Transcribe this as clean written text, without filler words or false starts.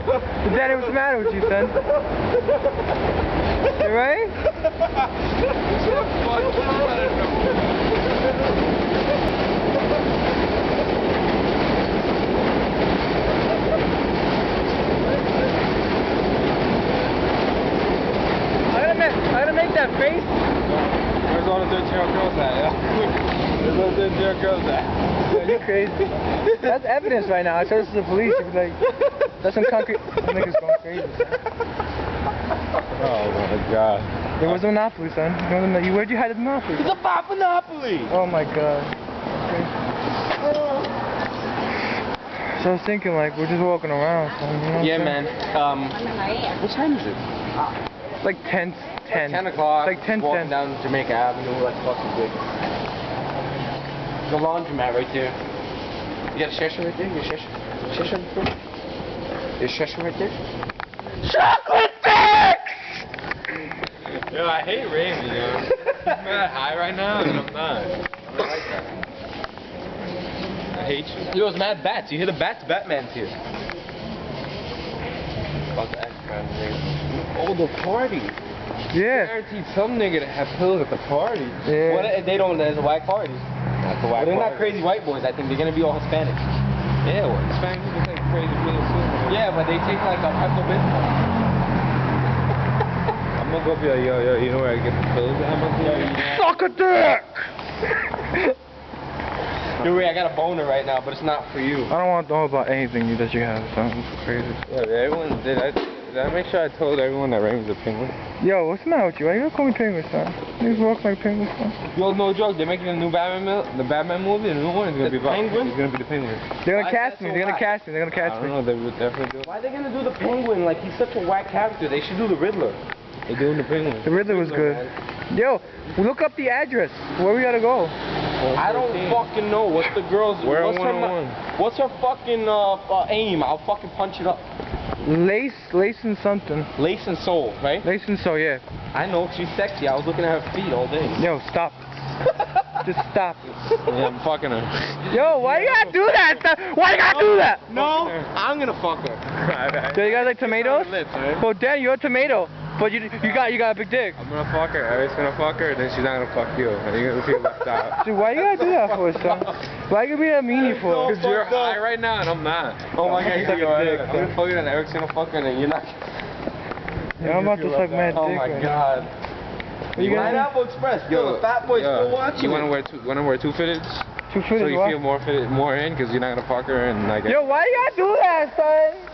But Daddy, what's the matter with you, son? You right? I'm gonna make that face. Where's all the 13-year-old girls at, yeah? Where's all the 13-year-old girls at? Yeah, you're crazy. That's evidence right now. I showed this to the police. You'd be like, that's some concrete. That nigga's going crazy. Oh my god. It was a monopoly, son. Where'd you hide the monopoly? It's a pop monopoly! Oh my god. Okay. So I was thinking, like, we're just walking around. So, you know Yeah, man. What time is it? It's like 10. 10 o'clock. It's like 10. Walking down Jamaica Avenue like fucking big. The laundromat right there. You got a session right there? You got a session right there? There's a session right there? Chocolate dicks! Yo, I hate Raymond, yo. He's mad high right now, and I'm not. I don't like that. I hate you. Yo, it's mad bats. You hear the bats? Batman's here. About the X-Man. Oh, the party. Yeah. Guaranteed some nigga to have pills at the party. Yeah. What if they don't? There's a white party. That's a white party. They're not crazy white boys. I think they're gonna be all Hispanic. Yeah, well, Hispanic people take crazy pills too. Yeah, but they take like a peppermint. I'm gonna go be like, yo, you know where I get the pills at? Suck a dick! Dude, I got a boner right now, but it's not for you. I don't want to know about anything that you have, son. It's crazy. Yeah, everyone did. Did I make sure I told everyone that Raymond's a penguin? Yo, what's the matter with you? Why you gonna call me penguin, son? Niggas walk like penguins, son. Yo, no joke. They're making a new the Batman movie. The new one is gonna be about penguin. It's gonna be the penguin. They're gonna cast me. They're gonna cast me. They're gonna cast me. I don't know. They would definitely do it. Why are they gonna do the penguin? Like he's such a whack character. They should do the Riddler. They're doing the penguin. The Riddler was good. Yo, look up the address. Where we gotta go? I don't fucking know. What's the girl's? We're what's on her? What's her fucking aim? I'll fucking punch it up. Lace and something. Lace and Soul, right? Lace and Soul, yeah. I know, she's sexy. I was looking at her feet all day. Yo, stop. Just stop. Yeah, I'm fucking her. Yo, why you gotta do that? Why you gotta do that? No, I'm gonna fuck her. So you guys like tomatoes? Lips, right? Well, Dan, you're a tomato. But you got a big dick. I'm gonna fuck her. Eric's gonna fuck her, then she's not gonna fuck you. And you're gonna feel left out. Dude, why you gotta do that for, son? Why you gonna be that meanie for? Because you're high right now and I'm not. Oh my god, suck a dick. I'm gonna fuck you and Eric's gonna fuck her and then you're not. Yeah, I'm about to suck mad dick. Oh my god. Pineapple Express. Yo, the fat boys still watching. You wanna wear two fitteds? Two fitteds, so you feel more in because you're not gonna fuck her and like. Yo, why you gotta do that, son?